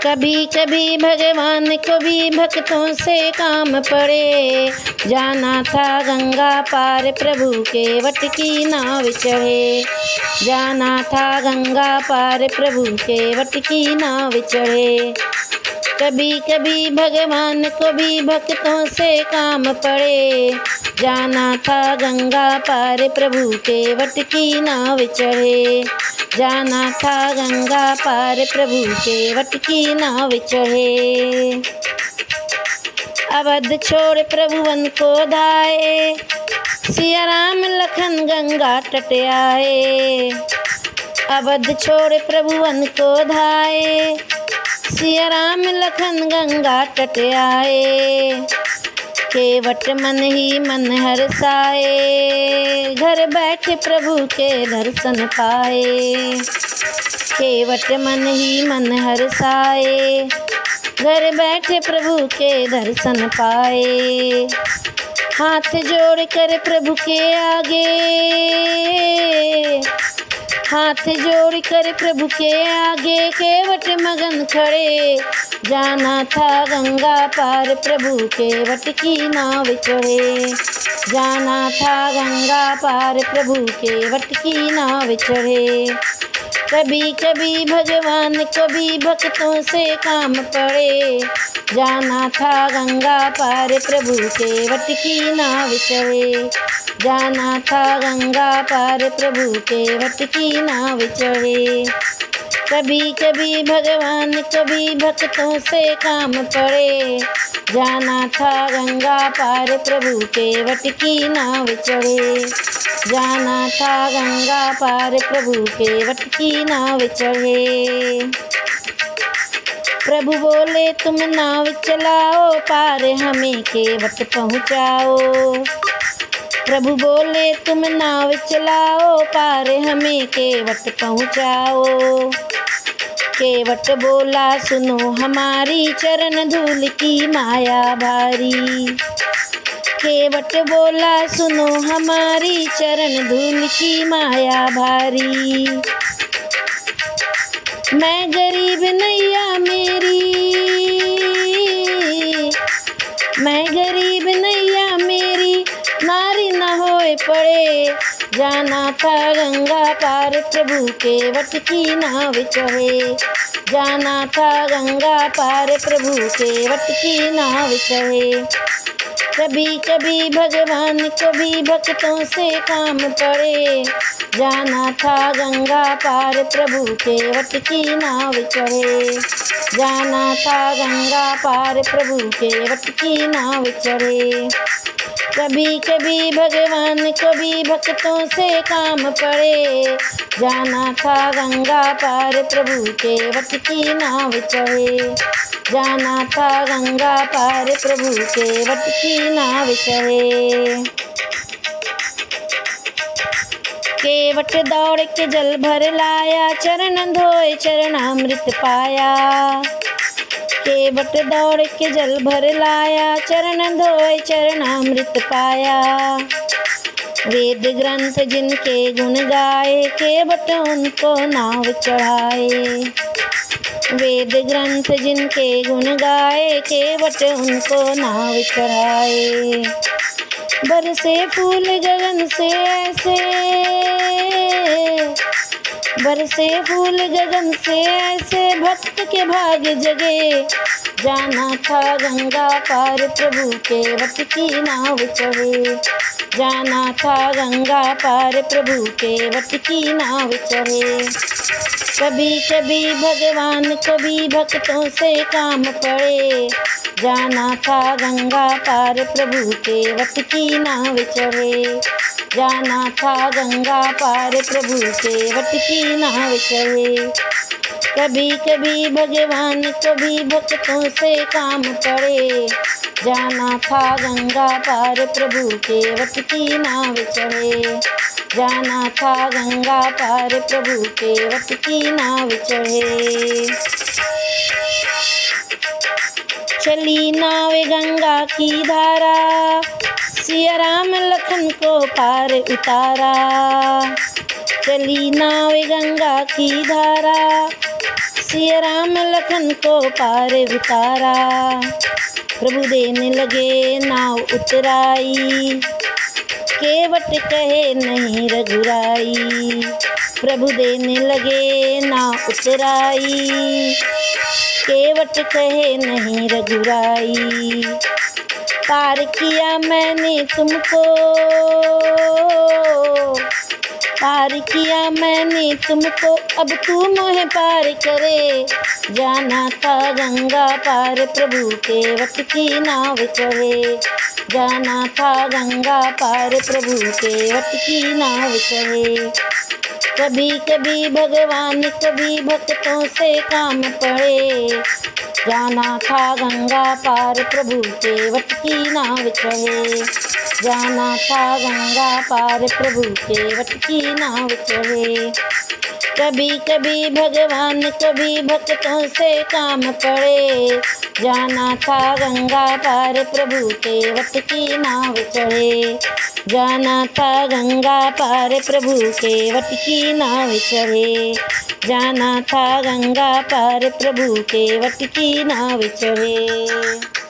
कभी कभी भगवान को भी भक्तों से काम पड़े। जाना था गंगा पार प्रभु के वट की नाव चढ़े। जाना था गंगा पार प्रभु के वट की नाव चढ़े। कभी कभी भगवान को भी भक्तों से काम पड़े। जाना था गंगा पार प्रभु के वट की नाव चढ़े। जाना था गंगा पार प्रभु के वट की नाव चढ़े। अवध छोड़ प्रभुवन को धाए। सिया राम लखन गंगा तट आए। अवध छोड़ प्रभुवन को धाए। सिया राम लखन गंगा तट आए। केवट मन ही मन हर्षाए। घर बैठे प्रभु के दर्शन पाए। केवट मन ही मन हर्षाए। घर बैठे प्रभु के दर्शन पाए। हाथ जोड़ कर प्रभु के आगे। हाथ जोड़ कर प्रभु के आगे केवट मगन खड़े। जाना था गंगा पार प्रभु के वट की नाव चढ़े। जाना था गंगा पार प्रभु के वट की नाव चढ़े। कभी कभी भगवान को भी भक्तों से काम पड़े। जाना था गंगा पार प्रभु के वट की नाव चढ़े। जाना था गंगा पार प्रभु के वट की नाव चढ़े। कभी कभी भगवान को भी भक्तों से काम पड़े। जाना था गंगा पार प्रभु के वट की नाव चढ़े। जाना था गंगा पार प्रभु के वट की नाव चढ़े। प्रभु बोले तुम नाव चलाओ पार हमें केवट पहुँचाओ। प्रभु बोले तुम नाव चलाओ पार हमें केवट पहुँचाओ। केवट बोला सुनो हमारी चरण धूल की माया भारी। केवट बोला सुनो हमारी चरण धूल की माया भारी। मैं गरीब नैया मेरी। मैं गरीब नैया मेरी नारी न होए पड़े। जाना था गंगा पार प्रभु के वट की नाव चढ़े। जाना था गंगा पार प्रभु के वट की नाव चढ़े। कभी कभी भगवान को भी भक्तों से काम पड़े। जाना था गंगा पार प्रभु के वट की नाव चढ़े। जाना था गंगा पार प्रभु के वट की नाव चढ़े। कभी कभी भगवान को भी भक्तों से काम पड़े। जाना था गंगा पार प्रभु के वट की नाव चढ़े। जाना था गंगा पार प्रभु के वट की नाव चढ़े। केवट दौड़ के जल भर लाया। चरण धोए चरणामृत पाया। केवट दौड़ के जल भर लाया। चरण धोए चरणामृत पाया। वेद ग्रंथ जिनके गुण गाए केवट उनको नाव चढ़ाए। वेद ग्रंथ जिनके गुण गाए केवट उनको नाव चढ़ाए। बरसे फूल गगन से ऐसे। बरसे फूल गगन से ऐसे भक्त के भाग जगे। जाना था गंगा पार प्रभु के वट की नाव चढ़े। जाना था गंगा पार प्रभु के वट की नाव चढ़े। कभी कभी भगवान को भी भक्तों से काम पड़े। जाना था गंगा पार प्रभु के वट की नाव चढ़े। जाना था गंगा पार प्रभु के वट की नाव चढ़े। कभी कभी भगवान को भी भक्तों से काम पड़े। जाना था गंगा पार प्रभु के वट की नाव चढ़े। जाना था गंगा पार प्रभु के वट की नाव चढ़े। चली नाव गंगा की धारा। सिया राम लखन को पार उतारा। चली नाव गंगा की धारा। सिया राम लखन को पार उतारा, प्रभु देने लगे नाव उतराई, केवट कहे नहीं रघुराई, प्रभु देने लगे नाव उतराई, केवट कहे नहीं रघुराई। पार किया मैंने तुमको, पार किया मैंने तुमको, अब तू मोहे पार करे। जाना था गंगा पार प्रभु के वट की नाव चढ़े, जाना था गंगा पार प्रभु के वट की नाव चढ़े। कभी कभी भगवान कभी भक्तों से काम पड़े, जाना था गंगा पार प्रभु के वट की नाव चढ़े, जाना था गंगा पार प्रभु के वट की नाव चढ़े। कभी कभी भगवान कभी भक्तों से काम पड़े, जाना था गंगा पार प्रभु के वट की नाव चढ़े, जाना था गंगा पार प्रभु के वट की नाव चढ़े, जाना था गंगा पार प्रभु के वट की नाव चढ़े।